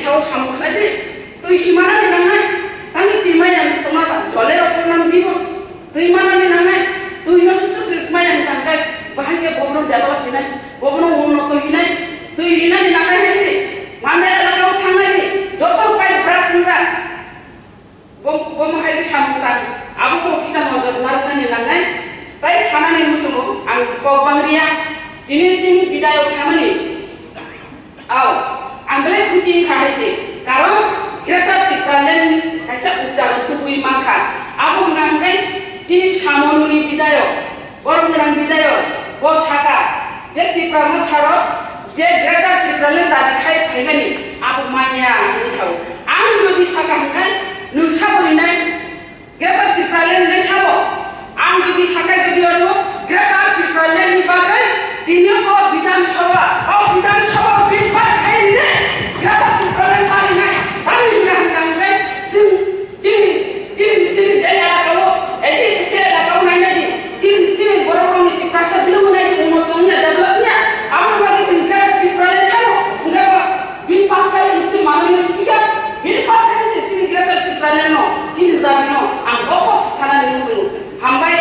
সাহস সামুখাই দে তুই সীমানা দিলাম নাই তাহলে তিমায়ান তোমার জলের অপর নাম জীবন তুই মানানি না নাই তুই নসুচ মায়ান কাঙ্গাই বাহাইকে ববন ডেভেলপ হিনাই ববন উন্নত হিনাই তুই রিনানি নাগাই হয়েছে মানে এলাকাও থাঙ্গাই যত পাই ব্রাশ না গমহাইকে সামুতান আবু কিসা নজর নারনানি নাগাই তাই সানানি মুসুমো আং কবাংরিয়া দিনে চিনি বিদায় সামানি আও आंबले खुची खायचे कारण ग्रेटर तिप्रालेन खायसा उज्जाल तुकुई माखा आबो नांगाय तिनि सामनुनि बिदायक गरम गोनां बिदायक गसाका जे तिप्रानो थारो जे ग्रेटर तिप्रालेन दाबि खाय फायमानि आबो मानिया हिसाव आं जदि साका हांगाय नों साबरिनाय ग्रेटर तिप्रालेन ले साबो आं जदि साका जदि आरो ग्रेटर तिप्रालेननि बागै तिनि को विधानसभा बिल पास खायने ग्रेटर तिप्रालेन मानिनाय तानि नांगाय जिन जाय आलाकाव एदि से आलाकाव नायनाय जिन बर'नि तिप्रासा बिलुनाय उन्नत होनो डेभेलपनिया आबो बागै जिन ग्रेटर तिप्रालेन सानो गाबा बिल पास खायने ति माननीय स्पिकार बिल पास खायने जिन ग्रेटर तिप्रालेन नो जिन दाबिनो आं बकस थानानि मुजु हामबाय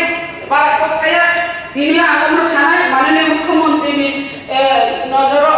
बारा कक्षाया दिनै आगमन सानाय माननीय मुख्यमंत्री नजर